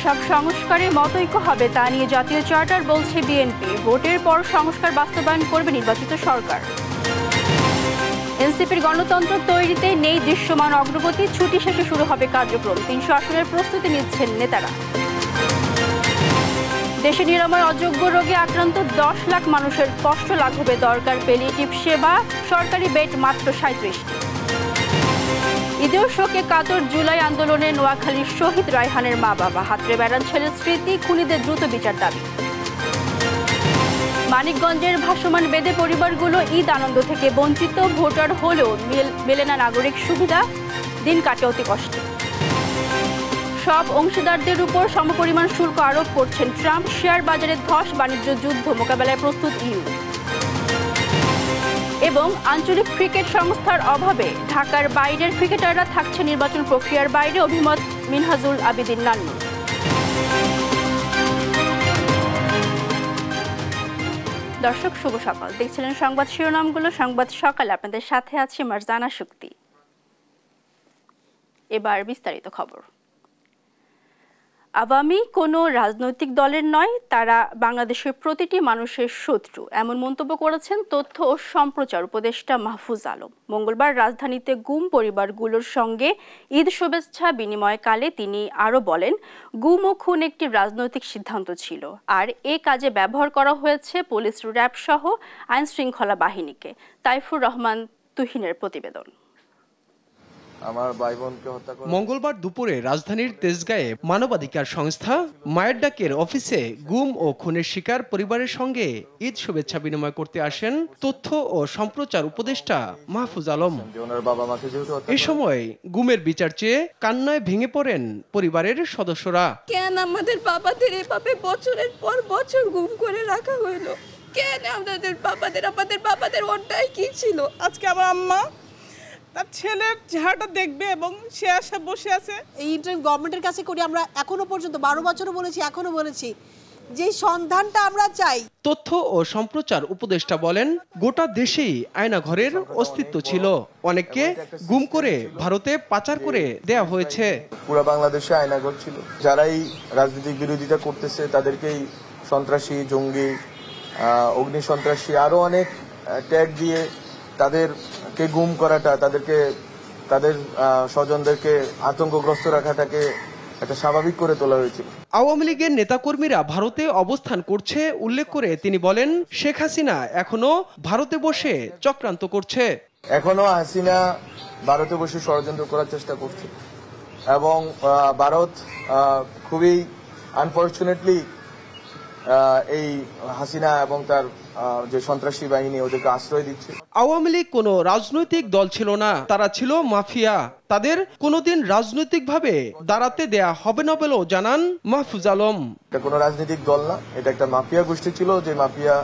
যেসব সংস্কারে মতৈক্য হবে তা নিয়ে জাতীয় চার্টার বলছে বিএনপি। ভোটের পর সংস্কার বাস্তবায়ন করবে নির্বাচিত সরকার। এনসিপির গণতন্ত্র তৈরিতে নেই দৃশ্যমান অগ্রগতি, ছুটি শেষে শুরু হবে কার্যক্রম। 300 আসনের প্রস্তুতি নিচ্ছেন নেতারা। দেশে নিরাময় অযোগ্য রোগে আক্রান্ত 10 লাখ মানুষের কষ্ট লাঘবে দরকার প্যালিয়েটিভ সেবা, সরকারি বেড মাত্র 37টি। ঈদের শোকে কাতর জুলাই আন্দোলনে নোয়াখালীর শহীদ রায়হানের মা বাবা, হাতড়ে বেড়ান ছেলের স্মৃতি, খুনিদের দ্রুত বিচার দাবি। মানিকগঞ্জের ভাসমান বেদে পরিবারগুলো ঈদ আনন্দ থেকে বঞ্চিত, ভোটার হলেও মেলে না নাগরিক সুবিধা, দিন কাটে অতি কষ্টে। সব অংশীদারদের উপর সমপরিমাণ শুল্ক আরোপ করছেন ট্রাম্প, শেয়ার বাজারে ধস, বাণিজ্য যুদ্ধ মোকাবেলায় প্রস্তুত ইউ। এবং আঞ্চলিক ক্রিকেট সংস্থার অভাবে ঢাকার বাইরের ক্রিকেটাররা থাকছে নির্বাচন প্রক্রিয়ার বাইরে, অভিমত মিনহাজুল আবিদিন নান্নু। দর্শক শুভ সকাল, দেখছিলেন সংবাদ শিরোনামগুলো। সংবাদ সকালে আপনাদের সাথে আছি মারজানা শক্তি। এবার বিস্তারিত খবর। আওয়ামী কোনো রাজনৈতিক দলের নয়, তারা বাংলাদেশের প্রতিটি মানুষের শত্রু, এমন মন্তব্য করেছেন তথ্য ও সম্প্রচার উপদেষ্টা মাহফুজ আলম। মঙ্গলবার রাজধানীতে গুম পরিবারগুলোর সঙ্গে ঈদ শুভেচ্ছা বিনিময়কালে তিনি আরও বলেন, গুম ও খুন একটি রাজনৈতিক সিদ্ধান্ত ছিল, আর এ কাজে ব্যবহার করা হয়েছে পুলিশ, র্যাব সহ আইন শৃঙ্খলা বাহিনীকে। তাইফুর রহমান তুহিনের প্রতিবেদন। মঙ্গলবার দুপুরে রাজধানীর তেজগাঁয়ে মানবাধিকার সংস্থা মায়ের ডাকের অফিসে গুম ও খুনের শিকার পরিবারের সঙ্গে ঈদ শুভেচ্ছা বিনিময় করতে আসেন তথ্য ও সম্প্রচার উপদেষ্টা মাহফুজ আলম। এ সময় গুমের বিচার চেয়ে কান্নায় ভেঙে পড়েন পরিবারের সদস্যরা। কেন আমাদের বাবাদের এভাবে বছরের পর বছর গুম করে রাখা হইলো? কেন আমাদের বাবাদের অন্যায় কি ছিল? আজকে আমার আম্মা তার ছেলের চেহারাটা দেখবে এবং সে আশা বসে আছে। এই ইন্টারভিউ গভর্নমেন্টের কাছে করি আমরা, এখনো পর্যন্ত 12 বছরও বলেছি, এখনো বলেছি যে সন্ধানটা আমরা চাই। তথ্য ও সম্প্রচার উপদেষ্টা বলেন, গোটা দেশেই আয়নাঘরের অস্তিত্ব ছিল, অনেককে গুম করে ভারতে পাচার করে দেয়া হয়েছে। পুরো বাংলাদেশে আয়নাঘর ছিল, যারাই রাজনৈতিক বিরোধিতা করতেছে তাদেরকেই সন্ত্রাসী, জঙ্গি, অগ্নি সন্ত্রাসী আরো অনেক ট্যাগ দিয়ে তাদেরকে গুম করাটা, তাদের স্বজনদেরকে আতঙ্কগ্রস্ত রাখাটাকে একটা স্বাভাবিক করে তোলা হয়েছিল। আওয়ামী লীগের নেতাকর্মীরা ভারতে অবস্থান করছে উল্লেখ করে তিনি বলেন, শেখ হাসিনা এখনো ভারতে বসে চক্রান্ত করছে। এখনো হাসিনা ভারতে বসে ষড়যন্ত্র করার চেষ্টা করছে এবং ভারত খুবই আনফরচুনেটলি এই হাসিনা এবং তার যে সন্ত্রাসী বাহিনী ওদেরকে আশ্রয় দিচ্ছে। আওয়ামী লীগ কোনো রাজনৈতিক দল ছিল না, তারা ছিল মাফিয়া। তাদের কোনোদিন রাজনৈতিকভাবে দাঁড়াতে দেয়া হবে না বলেও জানান মাহফুজ আলম। এটা কোনো রাজনৈতিক দল না, এটা একটা মাফিয়া গোষ্ঠী ছিল, যে মাফিয়া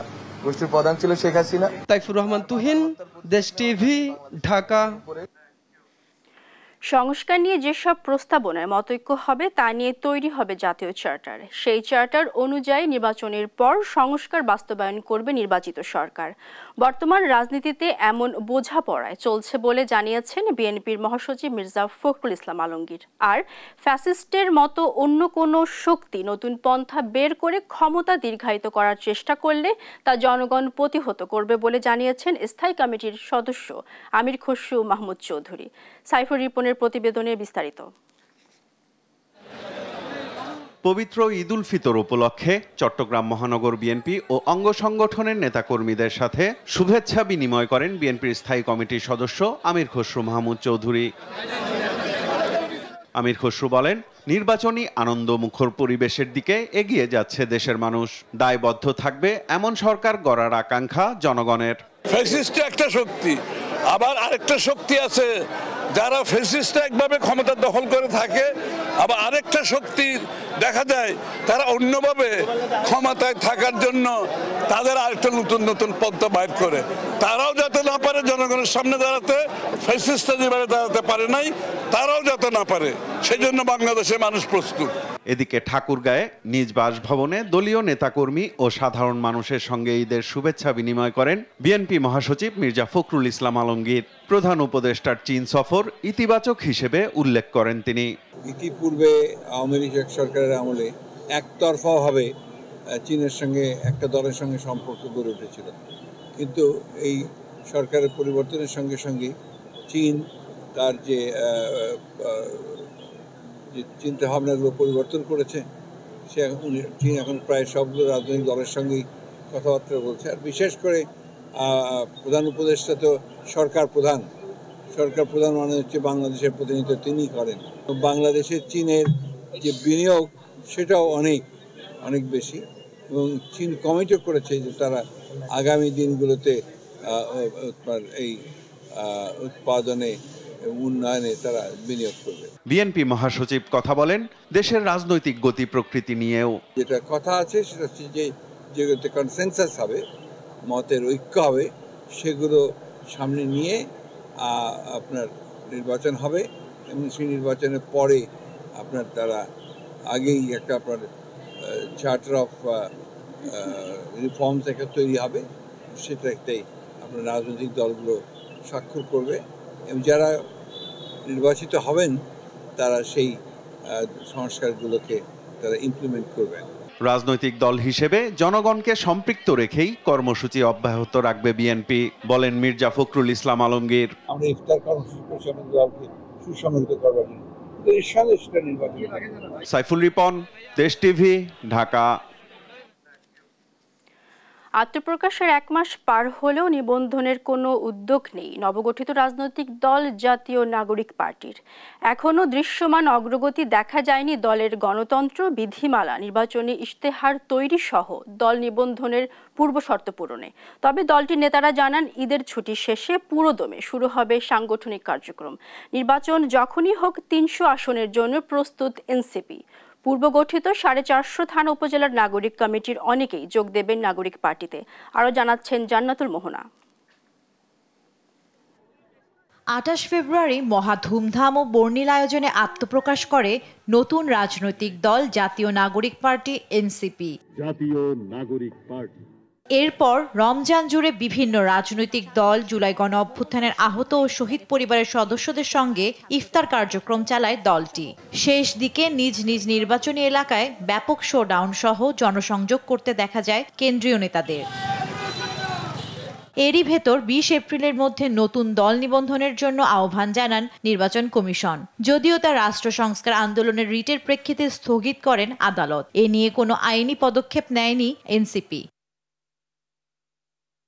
গোষ্ঠীর প্রধান ছিল শেখ হাসিনা। তাইফুর রহমান তুহিন, দেশ টিভি, ঢাকা। সংস্কার নিয়ে যেসব প্রস্তাবনায় মতৈক্য হবে তা নিয়ে তৈরি হবে জাতীয় চার্টার। সেই চার্টার অনুযায়ী নির্বাচনের পর সংস্কার বাস্তবায়ন করবে নির্বাচিত সরকার। বর্তমান রাজনীতিতে এমন বোঝাপড়ায় চলছে বলে জানিয়েছেন বিএনপির মহাসচিব মির্জা ফখরুল ইসলাম আলমগীর। আর ফ্যাসিস্টের মতো অন্য কোনো শক্তি নতুন পন্থা বের করে ক্ষমতা দীর্ঘায়িত করার চেষ্টা করলে তা জনগণ প্রতিহত করবে বলে জানিয়েছেন স্থায়ী কমিটির সদস্য আমির খসরু মাহমুদ চৌধুরী। সাইফুর রিপনের প্রতিবেদনে বিস্তারিত। পবিত্র ঈদ উল ফিতর উপলক্ষে চট্টগ্রাম মহানগর বিএনপি ও অঙ্গ সংগঠনের নেতাকর্মীদের সাথে শুভেচ্ছা বিনিময় করেন বিএনপির স্থায়ী কমিটির সদস্য আমির খসরু মাহমুদ চৌধুরী। আমির খসরু বলেন, নির্বাচনী আনন্দমুখর পরিবেশের দিকে এগিয়ে যাচ্ছে দেশের মানুষ। দায়বদ্ধ থাকবে এমন সরকার গড়ার আকাঙ্ক্ষা জনগণের। ফ্যাসিস্ট একটা শক্তি, আবার আরেকটা শক্তি আছে যারা ফ্যাসিস্ট একভাবে ক্ষমতা দখল করে থাকে, আবার আরেকটা শক্তি দেখা যায় তারা অন্যভাবে ক্ষমতায় থাকার জন্য তাদের আরেকটা নতুন নতুন পন্থা বাইর করে। তারাও যাতে না পারে জনগণের সামনে দাঁড়াতে, ফ্যাসিস্টরা যেভাবে দাঁড়াতে পারে নাই তারাও যাতে না পারে, সেই জন্য বাংলাদেশের মানুষ প্রস্তুত। এদিকে ঠাকুরগাঁয়ে নিজ বাসভবনে দলীয় নেতাকর্মী ও সাধারণ মানুষের সঙ্গে ঈদের শুভেচ্ছা বিনিময় করেন বিএনপি মহাসচিব মির্জা ফখরুল ইসলাম আলমগীর। প্রধান উপদেষ্টার চীন সফর ইতিবাচক হিসেবে উল্লেখ করেন তিনি। ইতিপূর্বে আওয়ামী লীগ সরকারের আমলে একতরফাভাবে চীনের সঙ্গে একটা দলের সঙ্গে সম্পর্ক গড়ে উঠেছিল, কিন্তু এই সরকারের পরিবর্তনের সঙ্গে সঙ্গে চীন তার যে চিন্তাভাবনাগুলো পরিবর্তন করেছে, চীন এখন প্রায় সবগুলো রাজনৈতিক দলের সঙ্গেই কথাবার্তা বলছে। আর বিশেষ করে প্রধান উপদেষ্টা তো সরকার প্রধান মানে হচ্ছে বাংলাদেশের প্রতিনিধিত্ব তিনিই করেন। বাংলাদেশের চীনের যে বিনিয়োগ সেটাও অনেক বেশি, এবং চীন কমিটও করেছে যে তারা আগামী দিনগুলোতে এই উৎপাদনে উন্নয়নে তারা বিনিয়োগ করবে। বিএনপি মহাসচিব কথা বলেন দেশের রাজনৈতিক গতি প্রকৃতি নিয়েও। যেটা কথা আছে সেটা হচ্ছে যে যেগুলোতে কনসেনসাস হবে, মতের ঐক্য হবে, সেগুলো সামনে নিয়ে আপনার নির্বাচন হবে, এবং সেই নির্বাচনের পরে আপনার তারা আগেই একটা আপনার চার্টার অফ রিফর্মস একটা তৈরি হবে, সেটা একটাই আপনার রাজনৈতিক দলগুলো স্বাক্ষর করবে, এবং যারা নির্বাচিত হবেন তারা সেই সংস্কারগুলোকে তারা ইমপ্লিমেন্ট করবেন। রাজনৈতিক দল হিসেবে জনগণকে সম্পৃক্ত রেখেই কর্মসূচি অব্যাহত রাখবে বিএনপি, বলেন মির্জা ফখরুল ইসলাম আলমগীর। আমরা ইফতার কর্মসূচি দলকে সুসংগঠিত করবার জন্য সাইফুল রিপন, দেশ টিভি, ঢাকা। আত্মপ্রকাশের 1 মাস পার হলেও নিবন্ধনের কোনো উদ্যোগ নেই নবগঠিত রাজনৈতিক দল জাতীয় নাগরিক পার্টির। এখনও দৃশ্যমান অগ্রগতি দেখা যায়নি দলের গণতন্ত্র বিধিমালা, নির্বাচনী ইশতেহার তৈরি সহ দল নিবন্ধনের পূর্বশর্ত পূরণে। তবে দলটির নেতারা জানান ঈদের ছুটি শেষে পুরোদমে শুরু হবে সাংগঠনিক কার্যক্রম। নির্বাচন যখনই হোক 300 আসনের জন্য প্রস্তুত এনসিপি। পূর্বগঠিত 450 থানা উপজেলার নাগরিক কমিটির অনেকেই যোগ দেবেন নাগরিক পার্টিতে। আরও জানাচ্ছেন জান্নাতুল মোহনা। 28 ফেব্রুয়ারি মহা ধুমধাম ও বর্ণিল আয়োজনে আত্মপ্রকাশ করে নতুন রাজনৈতিক দল জাতীয় নাগরিক পার্টি এনসিপি। এরপর রমজান জুড়ে বিভিন্ন রাজনৈতিক দল জুলাই গণ অভ্যুত্থানের আহত ও শহীদ পরিবারের সদস্যদের সঙ্গে ইফতার কার্যক্রম চালায় দলটি। শেষ দিকে নিজ নিজ নির্বাচনী এলাকায় ব্যাপক শোডাউন সহ জনসংযোগ করতে দেখা যায় কেন্দ্রীয় নেতাদের। এরই ভেতর 20 এপ্রিলের মধ্যে নতুন দল নিবন্ধনের জন্য আহ্বান জানান নির্বাচন কমিশন। যদিও তা রাষ্ট্র সংস্কার আন্দোলনের রিটের প্রেক্ষিতে স্থগিত করেন আদালত। এ নিয়ে কোনো আইনি পদক্ষেপ নেয়নি এনসিপি।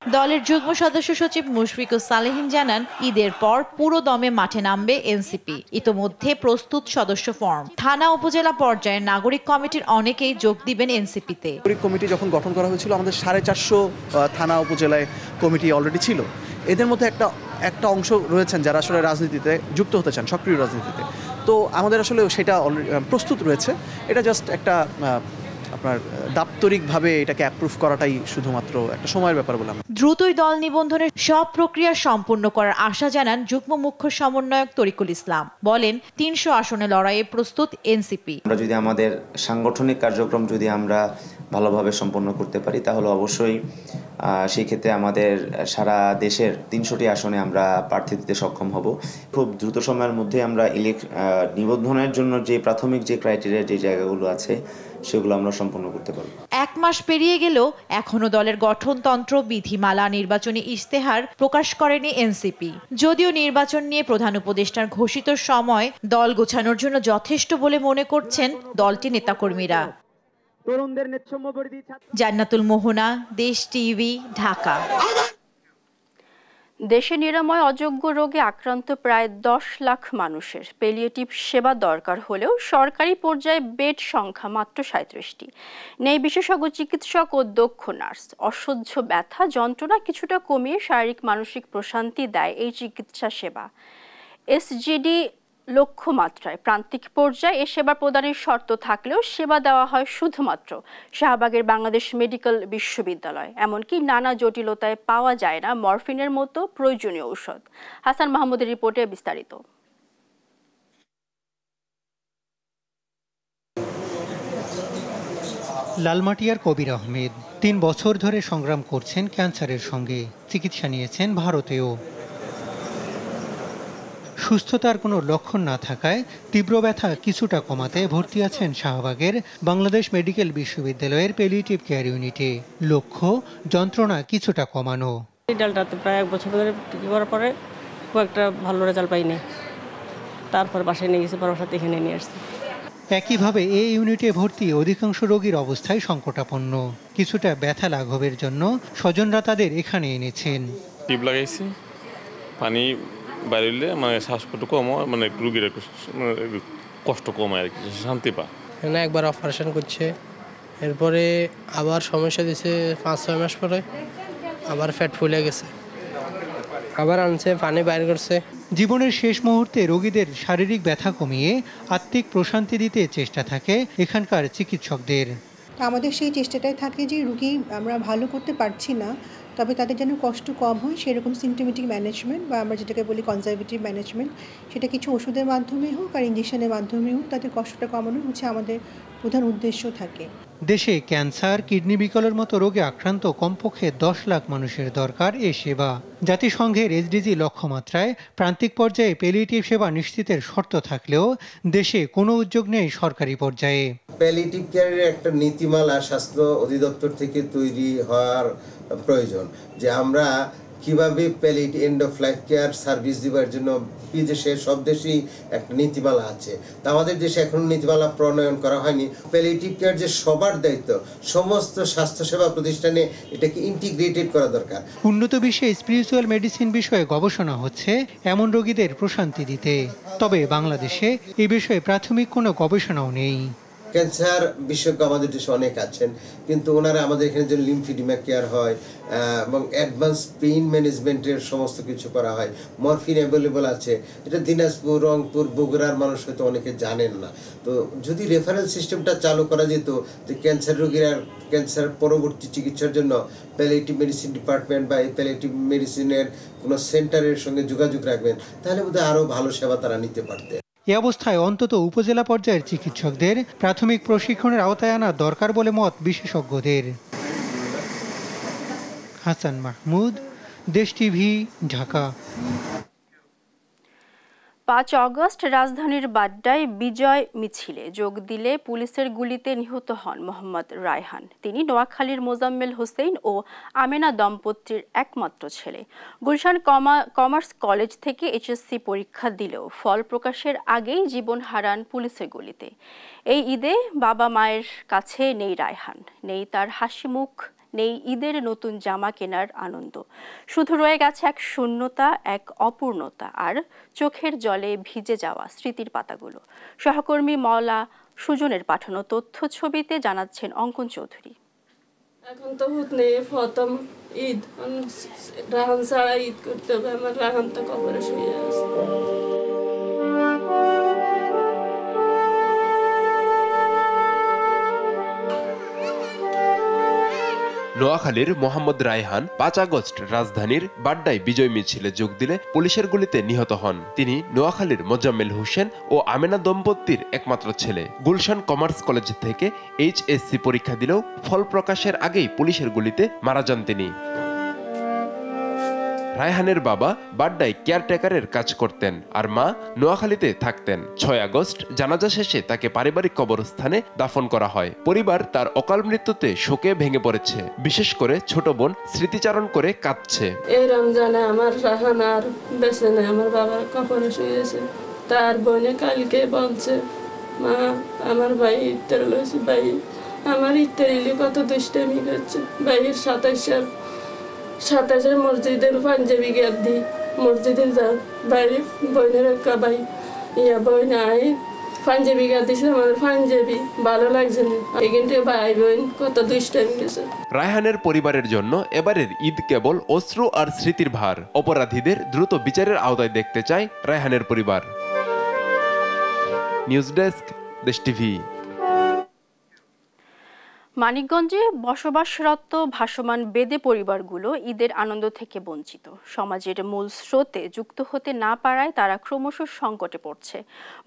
দলের যুগ্ম সদস্য সচিব মুশফিকুস সালেহিন জানান, ঈদের পর পুরো দমে মাঠে নামবে এনসিপি। ইতোমধ্যে প্রস্তুত সদস্য ফর্ম। থানা উপজেলা পর্যায়ে নাগরিক কমিটির অনেকেই যোগ দিবেন এনসিপিতে। নাগরিক কমিটি যখন গঠন করা হয়েছিল, আমাদের 450 থানা উপজেলায় কমিটি অলরেডি ছিল। এদের মধ্যে একটা অংশ রয়েছেন যারা আসলে রাজনীতিতে যুক্ত হতে চান, সক্রিয় রাজনীতিতে। তো আমাদের আসলে সেটা প্রস্তুত রয়েছে। এটা জাস্ট একটা আপনার দাপ্তরিকভাবে এটাকে অ্যাপ্রুভ করাটাই শুধুমাত্র একটা সময়ের ব্যাপার বলে। দ্রুতই দল নিবন্ধনের সব প্রক্রিয়া সম্পূর্ণ করার আশা জানান যুগ্ম মুখ্য সমন্বয়ক তরিকুল ইসলাম। বলেন, 300 আসনে লড়াইয়ে প্রস্তুত এনসিপি। আমরা যদি আমাদের সাংগঠনিক কার্যক্রম যদি আমরা ভালোভাবে সম্পন্ন করতে পারি, তাহলে অবশ্যই সেই ক্ষেত্রে আমাদের সারা দেশের 300টি আসনে আমরা প্রার্থী দিতে সক্ষম হব। খুব দ্রুত সময়ের মধ্যে আমরা নিবন্ধনের জন্য যে প্রাথমিক যে ক্রাইটেরিয়া, যে জায়গাগুলো আছে, সেগুলো আমরা সম্পন্ন করতে পারব। 1 মাস পেরিয়ে গেলেও এখনো দলের গঠনতন্ত্র বিধিমালা, নির্বাচনী ইশতেহার প্রকাশ করেনি এনসিপি। যদিও নির্বাচন নিয়ে প্রধান উপদেষ্টার ঘোষিত সময় দল গোছানোর জন্য যথেষ্ট বলে মনে করছেন দলটির নেতাকর্মীরা। জান্নাতুল মোহনা, দেশ টিভি, ঢাকা। দেশে নিরাময় অযোগ্য রোগে আক্রান্ত প্রায় 10 লাখ মানুষের প্যালিয়েটিভ সেবা দরকার হলেও সরকারি পর্যায়ে বেড সংখ্যা মাত্র 37টি। নেই বিশেষজ্ঞ চিকিৎসক ও দক্ষ নার্স। অসহ্য ব্যথা যন্ত্রণা কিছুটা কমিয়ে শারীরিক মানসিক প্রশান্তি দেয় এই চিকিৎসা সেবা। এসজিডি লক্ষ্যমাত্রায় প্রান্তিক পর্যায়ে এ সেবা প্রদানের শর্ত থাকলেও সেবা দেওয়া হয় শুধুমাত্র শাহবাগের বাংলাদেশ মেডিকেল বিশ্ববিদ্যালয়। এমনকি নানা জটিলতায় পাওয়া যায় না মরফিনের মতো প্রয়োজনীয় ঔষধ। হাসান মাহমুদের রিপোর্টে বিস্তারিত। লালমাটিয়ার কবির আহমেদ ৩ বছর ধরে সংগ্রাম করছেন ক্যান্সারের সঙ্গে। চিকিৎসা নিয়েছেন ভারতেও। সুস্থতার কোনো লক্ষণ না থাকায় তীব্র ব্যথা কিছুটা কমাতে ভর্তি আছেন শাহবাগের বাংলাদেশ মেডিকেল বিশ্ববিদ্যালয়ের প্যালিয়েটিভ কেয়ার ইউনিটে। লক্ষ্য যন্ত্রণা কিছুটা কমানো। ডালটাতে প্রায় 1 বছর ধরে করার পরে খুব একটা ভালো রেজাল্ট পাইনি, তারপর বাসায় নিয়ে গেছে, পরামর্শ এখানে নিয়ে আসছি। একইভাবে এই ইউনিটে ভর্তি অধিকাংশ রোগীর অবস্থায় সংকটাপন্ন। কিছুটা ব্যথা লাঘবের জন্য স্বজনরা তাদের এখানে এনেছেন। টিপ লাগাইছি, পানি বাইরে মানে শ্বাসকষ্ট কম হয়, মানে রোগীর কষ্ট কমায় আর কি, শান্তি পায়। এখানে একবার অপারেশন করছে, এরপরে আবার সমস্যা দিছে 5-6 মাস পরে, আবার ফ্যাট ফুলে গেছে, আবার আনছে, পানি বাইর করছে। জীবনের শেষ মুহূর্তে রোগীদের শারীরিক ব্যথা কমিয়ে আত্মিক প্রশান্তি দিতে চেষ্টা থাকে এখানকার চিকিৎসকদের। আমাদের সেই চেষ্টাটাই থাকে যে রোগী আমরা ভালো করতে পারছি না, তবে তাদের যেন কষ্ট কম হয় সেরকম সিমটোমেটিক ম্যানেজমেন্ট বা আমরা যেটাকে বলি কনজারভেটিভ ম্যানেজমেন্ট, সেটা কিছু ওষুধের মাধ্যমে হোক আর ইঞ্জেকশনের মাধ্যমে হোক, তাদের কষ্টটা কমানো হচ্ছে আমাদের প্রধান উদ্দেশ্য থাকে। দেশে ক্যান্সার, কিডনি বিকলের মতো রোগে আক্রান্ত কমপক্ষে 10 লাখ মানুষের দরকার এ সেবা। জাতিসংঘের এসডিজি লক্ষ্যমাত্রায় প্রান্তিক পর্যায়ে প্যালিয়েটিভ সেবা নিশ্চিতের শর্ত থাকলেও দেশে কোনো উদ্যোগ নেই সরকারি পর্যায়ে। প্যালিয়েটিভ কেয়ারের একটা নীতিমালা স্বাস্থ্য অধিদপ্তর থেকে তৈরি হওয়ার প্রয়োজন, যে আমরা কিভাবে palliative end of life care service দেওয়ার জন্য বিদেশে সব দেশেই একটা নীতিমালা আছে, তা আমাদের দেশে এখনো নীতিমালা প্রণয়ন করা হয়নি। প্যালিয়েটিভ কেয়ার যে সবার দায়িত্ব, সমস্ত স্বাস্থ্যসেবা প্রতিষ্ঠানে এটাকে ইন্টিগ্রেটেড করা দরকার। উন্নত বিশ্বে স্পিরিচুয়াল মেডিসিন বিষয়ে গবেষণা হচ্ছে এমন রোগীদের প্রশান্তি দিতে, তবে বাংলাদেশে এই বিষয়ে প্রাথমিক কোনো গবেষণাও নেই। ক্যান্সার বিশেষজ্ঞ আমাদের দেশে অনেক আছেন, কিন্তু ওনারা আমাদের এখানে যে লিম্ফিডিমা কেয়ার হয় এবং অ্যাডভান্স পেইন ম্যানেজমেন্টের সমস্ত কিছু করা হয়, মরফিন অ্যাভেলেবল আছে, এটা দিনাজপুর, রংপুর, বগুড়ার মানুষ হয়তো অনেকে জানেন না। তো যদি রেফারেল সিস্টেমটা চালু করা যেত, যে ক্যান্সার রোগীরা ক্যান্সার পরবর্তী চিকিৎসার জন্য প্যালিয়েটিভ মেডিসিন ডিপার্টমেন্ট বা এই প্যালিয়েটিভ মেডিসিনের কোনো সেন্টারের সঙ্গে যোগাযোগ রাখবেন, তাহলে বোধহয় আরও ভালো সেবা তারা নিতে পারতেন। এ অবস্থায় অন্তত উপজেলা পর্যায়ের চিকিৎসকদের প্রাথমিক প্রশিক্ষণের আওতায় আনা দরকার বলে মত বিশেষজ্ঞদের। হাসান মাহমুদ, দেশ টিভি, ঢাকা। 5 অগস্ট রাজধানীর বাড্ডায় বিজয় মিছিলে যোগ দিলে পুলিশের গুলিতে নিহত হন মোহাম্মদ রায়হান। তিনি নোয়াখালীর মোজাম্মেল হোসেন ও আমেনা দম্পতির একমাত্র ছেলে। গুলশান কমার্স কলেজ থেকে এইচএসসি পরীক্ষা দিলেও ফল প্রকাশের আগেই জীবন হারান পুলিশের গুলিতে। এই ঈদে বাবা মায়ের কাছে নেই রায়হান, নেই তার হাসি মুখ, নেই ঈদের নতুন জামা কেনার আনন্দ। শুধু রয়ে গেছে এক শূন্যতা, এক অপূর্ণতা আর চোখের জলে ভিজে যাওয়া স্মৃতির পাতাগুলো। সহকর্মী মওলা সুজনের পাঠানো তথ্য ছবিতে জানাচ্ছেন অঙ্কন চৌধুরী। এখন তো নেই প্রথম ঈদ, রাহান ছাড়া ঈদ করতে হবে, আমার রাহান তো কবরে শুয়ে আছে। নোয়াখালীর মোহাম্মদ রায়হান 5 আগস্ট রাজধানীর বাড্ডায় বিজয় মিছিলে যোগ দিলে পুলিশের গুলিতে নিহত হন। তিনি নোয়াখালীর মোজাম্মেল হোসেন ও আমেনা দম্পতির একমাত্র ছেলে। গুলশান কমার্স কলেজ থেকে এইচএসসি পরীক্ষা দিলেও ফল প্রকাশের আগেই পুলিশের গুলিতে মারা যান তিনি। রায়হানের বাবা বাড্ডায় কেয়ারটেকারের কাজ করতেন আর মা নোয়াখালীতে থাকতেন। 6 আগস্ট জানাজা শেষে তাকে পারিবারিক কবরস্থানে দাফন করা হয়। পরিবার তার অকাল মৃত্যুতে শোকে ভেঙে পড়েছে। বিশেষ করে ছোট বোন স্মৃতিচারণ করে কাঁদছে। এই রমজানে আমার রাহান আর বেঁচে নেই, আমার বাবার কবরে শুয়েছে। তার বোনে কালকে বলছে, মা আমার ভাই ইফতার লইছে, ভাই আমার ইফতার এলে কত দুষ্টামি করছে। ভাইয়ের 27 মসজিদের পাঞ্জাবি গিয়ে দিই, মসজিদে যান বাইরে বোনের ভাই বই নাই পাঞ্জাবি গিয়ে দিছে, আমার পাঞ্জাবি ভালো লাগছে না। এখানটা ভাই বোন কত দুষ্টামি গেছে। রায়হানের পরিবারের জন্য এবারের ঈদ কেবল অশ্রু আর স্মৃতির ভার। অপরাধীদের দ্রুত বিচারের আওতায় দেখতে চায় রায়হানের পরিবার। নিউজ ডেস্ক, দেশ টিভি। মানিকগঞ্জে বসবাসরত ভাসমান বেদে পরিবারগুলো ঈদের আনন্দ থেকে বঞ্চিত। সমাজের মূল স্রোতে যুক্ত হতে না পারায় তারা ক্রমশ সংকটে পড়ছে।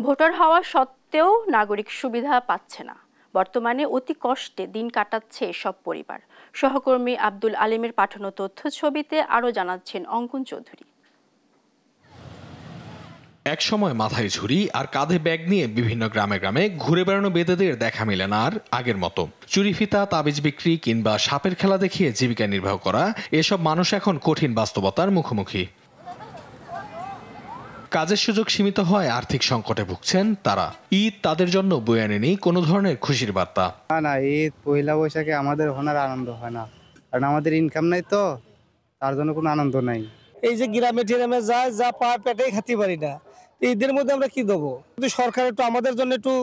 ভোটার হওয়া সত্ত্বেও নাগরিক সুবিধা পাচ্ছে না। বর্তমানে অতি কষ্টে দিন কাটাচ্ছে এসব পরিবার। সহকর্মী আব্দুল আলিমের পাঠানো তথ্য ছবিতে আরও জানাচ্ছেন অঙ্কন চৌধুরী। এক সময় মাথায় ঝুড়ি আর কাঁধে ব্যাগ নিয়ে বিভিন্ন গ্রামে গ্রামে ঘুরে বেড়ানো বেদেদের দেখা মেলে না আর আগের মতো। চুরি ফিতা, তাবিজ বিক্রি কিংবা সাপের খেলা দেখিয়ে জীবিকা নির্বাহ করা এসব মানুষ এখন কঠিন বাস্তবতার মুখোমুখি। কাজের সুযোগ সীমিত হয়, আর্থিক সংকটে ভুগছেন তারা। ঈদ তাদের জন্য বয়ে আনেনি কোনো ধরনের খুশির বার্তা। না, ঈদ পয়লা বৈশাখে আমাদের ওখানে আনন্দ হয় না, কারণ আমাদের ইনকাম নাই, তো তার জন্য কোনো আনন্দ নাই। এই যে গ্রামে টিরামে যায় যা পায় পেটেই খেতে পারি না, ঈদের মধ্যে আমরা কি দেবো? যদি সরকার একটু আমাদের জন্য একটু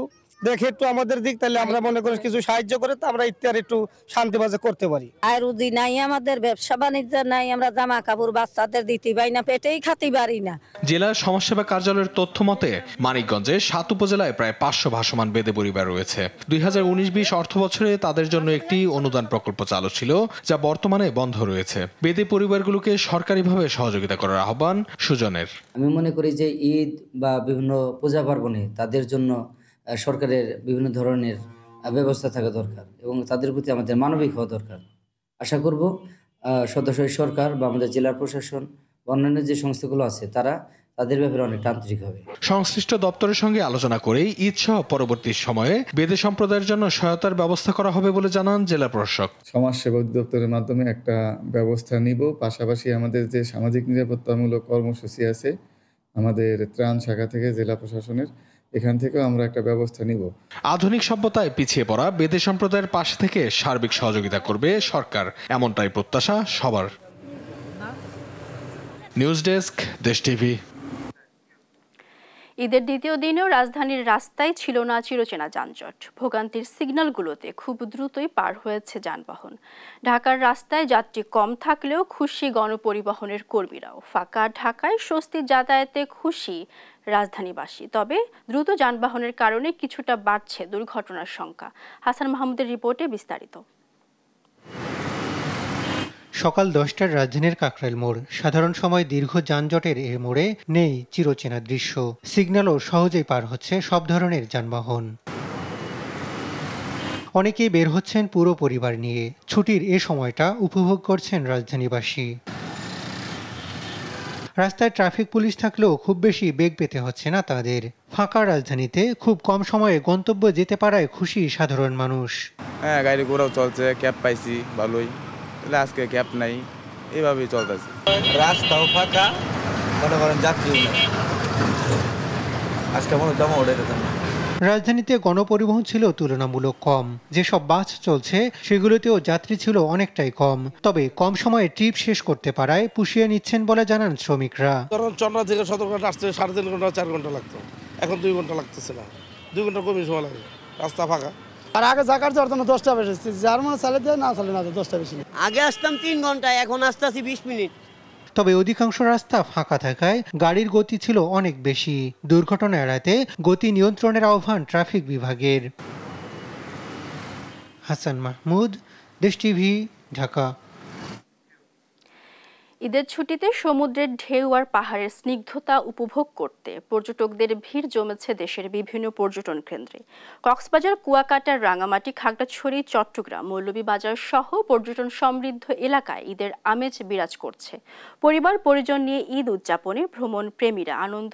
দেখে একটু আমাদের দিক, তাহলে আমরা মনে করি কিছু সাহায্য করে তো আমরা ইত্যাদি একটু শান্তি বাজে করতে পারি। আর রুজি নাই, আমাদের ব্যবসা বাণিজ্য নাই, আমরা জামা কাপড় বাচ্চাদের দিতে পারি না, পেটেই খাতে পারি না। জেলা সমাজসেবা কার্যালয়ের তথ্য মতে মানিকগঞ্জে ৭ উপজেলায় প্রায় ৫০০ ভাসমান বেদে পরিবার রয়েছে। ২০১৯-২০ অর্থ বছরে তাদের জন্য একটি অনুদান প্রকল্প চালু ছিল, যা বর্তমানে বন্ধ রয়েছে। বেদে পরিবারগুলোকে সরকারিভাবে সহযোগিতা করার আহ্বান সুজনের। আমি মনে করি যে ঈদ বা বিভিন্ন পূজা পার্বণে তাদের জন্য সরকারের বিভিন্ন ধরনের ব্যবস্থা থাকা দরকার এবং তাদের প্রতি আমাদের মানবিক হওয়া দরকার। আশা করব সদস্য সরকার বা আমাদের জেলা প্রশাসন বা অন্যান্য যে সংস্থাগুলো আছে তারা তাদের ব্যাপারে অনেক আন্তরিক হবে। সংশ্লিষ্ট দপ্তরের সঙ্গে আলোচনা করেই ঈদ সহ পরবর্তী সময়ে বেদে সম্প্রদায়ের জন্য সহায়তার ব্যবস্থা করা হবে বলে জানান জেলা প্রশাসক। সমাজসেবা অধিদপ্তরের মাধ্যমে একটা ব্যবস্থা নিব। পাশাপাশি আমাদের যে সামাজিক নিরাপত্তামূলক কর্মসূচি আছে আমাদের ত্রাণ শাখা থেকে জেলা প্রশাসনের, এখান থেকেও আমরা একটা ব্যবস্থা নিব। আধুনিক সভ্যতায় পিছিয়ে পড়া বেদে সম্প্রদায়ের পাশে থেকে সার্বিক সহযোগিতা করবে সরকার, এমনটাই প্রত্যাশা সবার। নিউজ ডেস্ক, দেশ টিভি। ঈদের দ্বিতীয় দিনেও রাজধানীর রাস্তায় ছিল না চিরচেনা যানজট। ভোগান্তির সিগন্যালগুলোতে খুব দ্রুতই পার হয়েছে যানবাহন। ঢাকার রাস্তায় যাত্রী কম থাকলেও খুশি গণপরিবহনের কর্মীরাও। ফাঁকা ঢাকায় স্বস্তির যাতায়াতে খুশি রাজধানীবাসী। তবে দ্রুত যানবাহনের কারণে কিছুটা বাড়ছে দুর্ঘটনার সংখ্যা। হাসান মাহমুদের রিপোর্টে বিস্তারিত। সকাল 10টার রাজধানীর কাকরাইল মোড়। সাধারণ সময় দীর্ঘ যানজটের এ মোড়ে নেই চিরচেনা দৃশ্য। সিগন্যালও সহজেই পার হচ্ছে সব ধরনের যানবাহন। অনেকেই বের হচ্ছেন পুরো পরিবার নিয়ে। ছুটির এ সময়টা উপভোগ করছেন রাজধানীবাসী। রাস্তায় ট্রাফিক পুলিশ থাকলেও খুব বেশি বেগ পেতে হচ্ছে না তাদের। ফাঁকা রাজধানীতে খুব কম সময়ে গন্তব্য যেতে পারায় খুশি সাধারণ মানুষ। হ্যাঁ, গাড়ি ঘোড়াও চলছে, ক্যাব পাইছি ভালোই, আজকে ক্যাব নাই, এইভাবেই চলতেছে। রাস্তাও ফাঁকা, মনে করেন যাত্রীও নেই, আজকে মনে জমা ওঠে। রাজধানীতে গণপরিবহন ছিল তুলনামূলক কম। যেসব বাস চলছে সেগুলোতেও যাত্রী ছিল অনেকটাই কম। তবে কম সময়ে ট্রিপ শেষ করতে পারায় পুষিয়ে নিচ্ছেন বলে জানান শ্রমিকরা। চন্দ্রা থেকে সদরঘাট আসতে 3.5 ঘন্টা 4 ঘন্টা লাগতো, এখন 2 ঘন্টা লাগতেছে না, 2 ঘন্টা কমই সময় লাগে, রাস্তা ফাঁকা। আর আগে জাকার যাওয়ার জন্য 10টা বেশি, যার মনে চালে দেয় না চালে না 10টা বেশি। আগে আসতাম 3 ঘন্টা, এখন আসতেছি 20 মিনিট। তবে অধিকাংশ রাস্তা ফাঁকা থাকায় গাড়ির গতি ছিল অনেক বেশি। দুর্ঘটনা এড়াতে গতি নিয়ন্ত্রণের আহ্বান ট্রাফিক বিভাগের। হাসান মাহমুদ, দেশ টিভি, ঢাকা। ঈদের ছুটিতে সমুদ্রের ঢেউ আর পাহাড়ের স্নিগ্ধতা উপভোগ করতে পর্যটকদের ভিড় জমেছে দেশের বিভিন্ন পর্যটন কেন্দ্রে। কক্সবাজার, কুয়াকাটা, রাঙামাটি, খাগড়াছড়ি, চট্টগ্রাম, মৌলভীবাজার সহ পর্যটন সমৃদ্ধ এলাকায় ঈদের আমেজ বিরাজ করছে। পরিবার পরিজন নিয়ে ঈদ উদযাপনে ভ্রমণ প্রেমীরা আনন্দ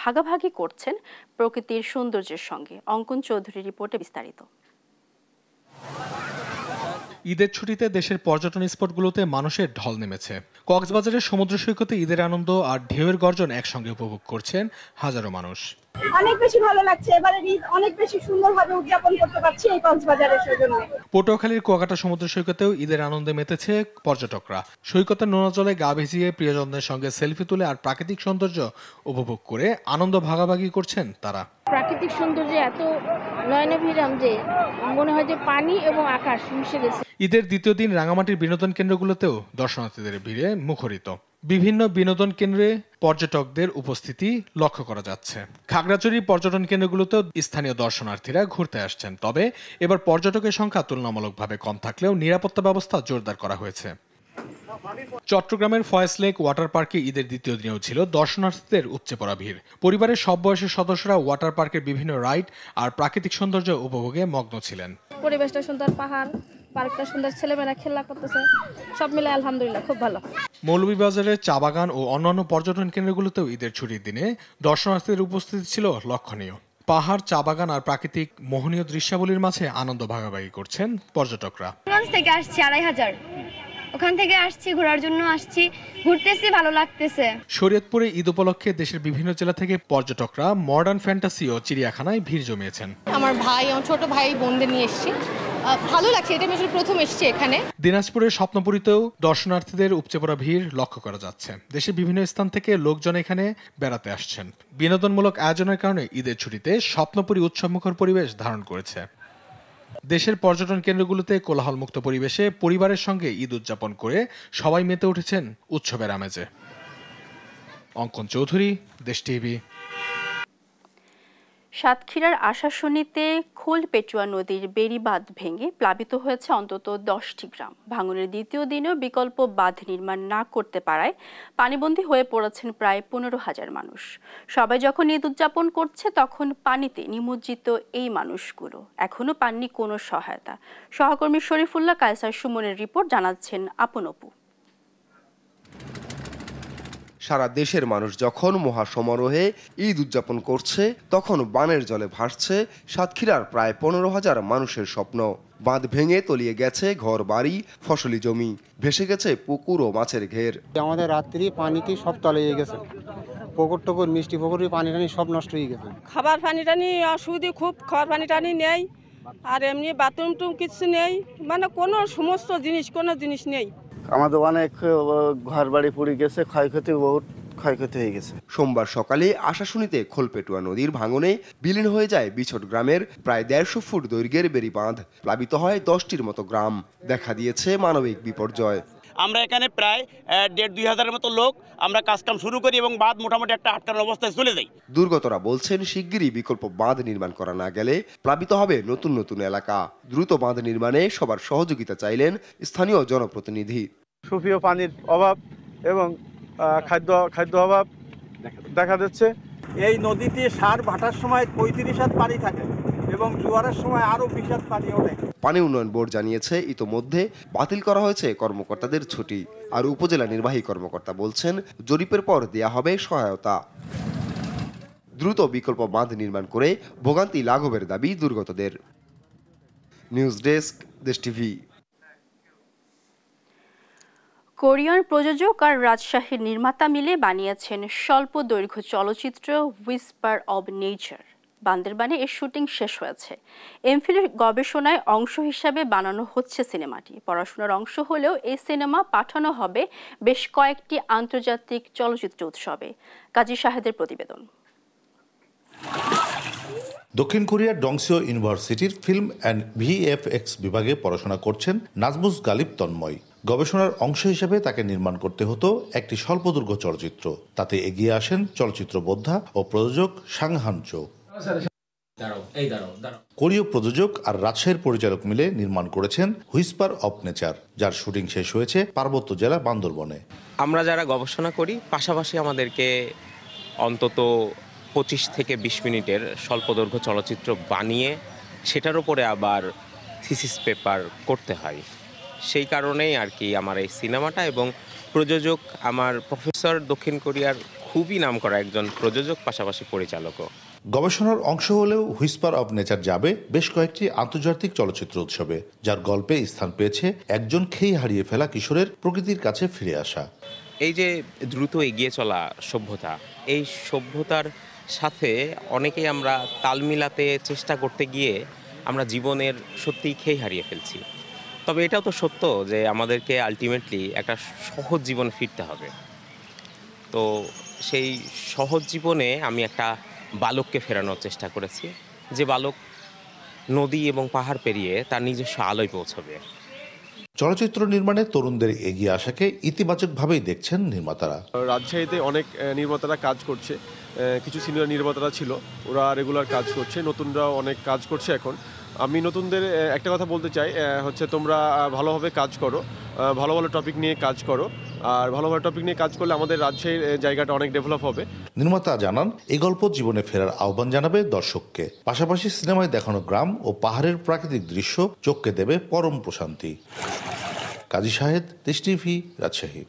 ভাগাভাগি করছেন প্রকৃতির সৌন্দর্যের সঙ্গে। অঙ্কন চৌধুরীর রিপোর্টে বিস্তারিত। ঈদের ছুটিতে দেশের পর্যটন স্পটগুলোতে মানুষের ঢল নেমেছে। কক্সবাজারের সমুদ্র সৈকতে ঈদের আনন্দ আর ঢেউয়ের গর্জন একসঙ্গে উপভোগ করছেন হাজারো মানুষ। অনেক বেশি ভালো লাগছে, এবারে ঈদ অনেক বেশি সুন্দরভাবে উদযাপন করতে পারছি এই কক্সবাজারের সৌজন্যে। পটুয়াখালীর কুয়াকাটা সমুদ্র সৈকতেও ঈদের আনন্দে মেতেছে পর্যটকরা। সৈকতের নোনা জলে গা ভিজিয়ে প্রিয়জনদের সঙ্গে সেলফি তুলে আর প্রাকৃতিক সৌন্দর্য উপভোগ করে আনন্দ ভাগাভাগি করছেন তারা। প্রাকৃতিক সৌন্দর্য এত নয়নাভিরাম যে মনে হয় যে পানি এবং আকাশ মিশে গেছে। ঈদের দ্বিতীয় দিন রাঙামাটির বিনোদন কেন্দ্রগুলোতেও দর্শনার্থীদের ভিড়ে মুখরিত। বিভিন্ন বিনোদন কেন্দ্রে পর্যটকদের উপস্থিতি লক্ষ্য করা যাচ্ছে। খাগড়াছড়ি পর্যটন কেন্দ্রগুলোতেও স্থানীয় দর্শনার্থীরা ঘুরতে আসছেন। তবে এবার পর্যটকের সংখ্যা তুলনামূলকভাবে কম থাকলেও নিরাপত্তা ব্যবস্থা জোরদার করা হয়েছে। চট্টগ্রামের ফয়েজ লেক ওয়াটার পার্কে ঈদের দ্বিতীয় দিনেও ছিল দর্শনার্থীদের উপচে পড়া ভিড়। পরিবারের সব বয়সের সদস্যরা ওয়াটার পার্কের বিভিন্ন রাইড আর প্রাকৃতিক সৌন্দর্য উপভোগে মগ্ন ছিলেন। পরিবেশটা সুন্দর, পাহাড়, পার্কটা সুন্দর, ছেলেমেয়েরা খেলা করতেছে, সব মিলে আলহামদুলিল্লাহ খুব ভালো। মৌলভীবাজারের চা বাগান ও অন্যান্য পর্যটন কেন্দ্রগুলোতেও ঈদের ছুটির দিনে দর্শনার্থীদের উপস্থিতি ছিল লক্ষণীয়। পাহাড়, চা বাগান আর প্রাকৃতিক মোহনীয় দৃশ্যাবলীর মাঝে আনন্দ ভাগাভাগি করছেন পর্যটকরা। থেকে আসছি 2500, ওখান থেকে আসছি, ঘোরার জন্য আসছি, ঘুরতেছি, ভালো লাগতেছে। শরীয়তপুরে ঈদ উপলক্ষে দেশের বিভিন্ন জেলা থেকে পর্যটকরা মডার্ন ফ্যান্টাসি ও চিড়িয়াখানায় ভিড় জমিয়েছেন। আমার ছোট ভাই বোনদের নিয়ে এসেছি, ভালো লাগছে, এটা আমি প্রথম এসেছি এখানে। দিনাজপুরের স্বপ্নপুরীতেও দর্শনার্থীদের উপচে পড়া ভিড় লক্ষ্য করা যাচ্ছে। দেশের বিভিন্ন স্থান থেকে লোকজন এখানে বেড়াতে আসছেন। বিনোদনমূলক আয়োজনের কারণে ঈদের ছুটিতে স্বপ্নপুরী উৎসবমুখর পরিবেশ ধারণ করেছে। দেশের পর্যটন কেন্দ্রগুলোতে কোলাহলমুক্ত পরিবেশে পরিবারের সঙ্গে ঈদ উদযাপন করে সবাই মেতে উঠেছেন উৎসবের আমেজে। অঙ্কন চৌধুরী, দেশ টিভি। সাতক্ষীরার আশাশুনিতে খোলপেটুয়া নদীর বেড়িবাঁধ ভেঙে প্লাবিত হয়েছে অন্তত 10টি গ্রাম। ভাঙনের দ্বিতীয় দিনেও বিকল্প বাঁধ নির্মাণ না করতে পারায় পানিবন্দী হয়ে পড়েছেন প্রায় 15,000 মানুষ। সবাই যখন ঈদ উদযাপন করছে তখন পানিতে নিমজ্জিত এই মানুষগুলো এখনো পাননি কোনো সহায়তা। সহকর্মী শরীফুল্লাহ কায়সার সুমনের রিপোর্ট, জানাচ্ছেন আপন অপু। সারা দেশের মানুষ যখন মহাসমারোহে ঈদ উদযাপন করছে তখন বানের জলে ভাসছে সাতক্ষীরার প্রায় 15,000 মানুষের স্বপ্ন। বাঁধ ভেঙে তলিয়ে গেছে ঘর বাড়ি, ফসলি জমি, ভেসে গেছে পুকুর ও মাছের ঘের। আমাদের রাত্রি পানিতে সব তলিয়ে গেছে, পুকুর টুকুর, মিষ্টি পুকুরের পানি টানি সব নষ্ট হয়ে গেছে। খাবার পানি টানি অসুবিধে খুব, খাবার পানি টানি নেই, আর এমনি বাথরুম টুম কিছু নেই, মানে কোনো কোনো জিনিস নেই। আমাদের অনেক ঘর বাড়ি পুড়ে গেছে, ক্ষয়ক্ষতি বহুত ক্ষয়ক্ষতি হয়ে গেছে। সোমবার সকালে আশাশুনিতে খোলপেটুয়া নদীর ভাঙনে বিলীন হয়ে যায় বিছট গ্রামের প্রায় 150 ফুট দৈর্ঘ্যের বেড়িবাঁধ। প্লাবিত হয় 10টির মতো গ্রাম। দেখা দিয়েছে মানবিক বিপর্যয়। আমরা এখানে প্রায় 1,500-2,000 মতো লোক আমরা কাজকাম শুরু করি এবং বাঁধ মোটামুটি একটা আটকানোর অবস্থায় চলে যায়। দুর্গতরা বলছেন শিগগিরই বিকল্প বাঁধ নির্মাণ করা না গেলে প্লাবিত হবে নতুন নতুন এলাকা। দ্রুত বাঁধ নির্মাণে সবার সহযোগিতা চাইলেন স্থানীয় জনপ্রতিনিধি। সুপেয় পানির অভাব এবং খাদ্য অভাব দেখা যাচ্ছে। এই নদীতে সার ভাটার সময় 35 হাত পানি থাকে এবং জোয়ারের সময় আরো 20 হাত পানি ওঠে। পানি উন্নয়ন বোর্ড জানিয়েছে ইতোমধ্যে বাতিল করা হয়েছে কর্মকর্তাদের ছুটি। আর উপজেলা নির্বাহী কর্মকর্তা বলছেন জরিপের পর দেয়া হবে সহায়তা। দ্রুত বিকল্প বাঁধ নির্মাণ করে ভোগান্তি লাঘবের দাবি দুর্গতদের। নিউজ ডেস্ক, দেশ টিভি। কোরিয়ান প্রযোজক আর রাজশাহীর নির্মাতা মিলে বানিয়েছেন স্বল্প দৈর্ঘ্য চলচ্চিত্র হুইসপার অব নেচার। বান্দরবানে এর শুটিং শেষ হয়েছে। এমফিলের গবেষণায় অংশ হিসাবে বানানো হচ্ছে সিনেমাটি। পড়াশোনার অংশ হলেও এই সিনেমা পাঠানো হবে বেশ কয়েকটি আন্তর্জাতিক চলচ্চিত্র উৎসবে। কাজী শাহেদের প্রতিবেদন। দক্ষিণ কোরিয়ার ডংসিও ইউনিভার্সিটির ফিল্ম অ্যান্ড ভিএফএক্স বিভাগে পড়াশোনা করছেন নাজমুস গালিব তন্ময়। গবেষণার অংশ হিসেবে তাকে নির্মাণ করতে হতো একটি স্বল্পদৈর্ঘ্য চলচ্চিত্র। তাতে এগিয়ে আসেন চলচ্চিত্র বোদ্ধা ও প্রযোজক সাং হান চো। কোরীয় প্রযোজক আর রাজশাহীর পরিচালক মিলে নির্মাণ করেছেন হুইসপার অব নেচার, যার শুটিং শেষ হয়েছে পার্বত্য জেলা বান্দরবনে। আমরা যারা গবেষণা করি পাশাপাশি আমাদেরকে অন্তত 25 থেকে 20 মিনিটের স্বল্পদৈর্ঘ্য চলচ্চিত্র বানিয়ে সেটার উপরে আবার থিসিস পেপার করতে হয়। সেই কারণেই আর কি আমার এই সিনেমাটা, এবং প্রযোজক আমার প্রফেসর, দক্ষিণ কোরিয়ার খুবই নামকরা একজন প্রযোজক, পাশাপাশি পরিচালকও। গবেষণার অংশ হলেও হুইসপার অব নেচার যাবে বেশ কয়েকটি আন্তর্জাতিক চলচ্চিত্র উৎসবে, যার গল্পে স্থান পেয়েছে একজন খেই হারিয়ে ফেলা কিশোরের প্রকৃতির কাছে ফিরে আসা। এই যে দ্রুত এগিয়ে চলা সভ্যতা, এই সভ্যতার সাথে অনেকেই আমরা তাল মিলাতে চেষ্টা করতে গিয়ে আমরা জীবনের সত্যিই খেই হারিয়ে ফেলছি। তবে এটাও তো সত্য যে আমাদেরকে আলটিমেটলি একটা সহজ জীবন ফিরতে হবে। তো সেই সহজ জীবনে আমি একটা বালককে ফেরানোর চেষ্টা করেছি, যে বালক নদী এবং পাহাড় পেরিয়ে তার নিজস্ব আলোয় পৌঁছবে। চলচ্চিত্র নির্মাণে তরুণদের এগিয়ে আসাকে ইতিবাচকভাবেই দেখছেন নির্মাতারা। রাজশাহীতে অনেক নির্মাতারা কাজ করছে, কিছু সিনিয়র নির্মাতারা ছিল, ওরা রেগুলার কাজ করছে, নতুনরাও অনেক কাজ করছে। এখন আমি নতুনদের একটা কথা বলতে চাই, হচ্ছে তোমরা ভালোভাবে কাজ করো, ভালো ভালো টপিক নিয়ে কাজ করো, আর ভালো ভালো টপিক নিয়ে কাজ করলে আমাদের রাজশাহীর জায়গাটা অনেক ডেভেলপ হবে। নির্মাতা জানান এই গল্প জীবনে ফেরার আহ্বান জানাবে দর্শককে। পাশাপাশি সিনেমায় দেখানো গ্রাম ও পাহাড়ের প্রাকৃতিক দৃশ্য চোখকে দেবে পরম প্রশান্তি। কাজী শাহেদ, দেশ টিভি, রাজশাহী।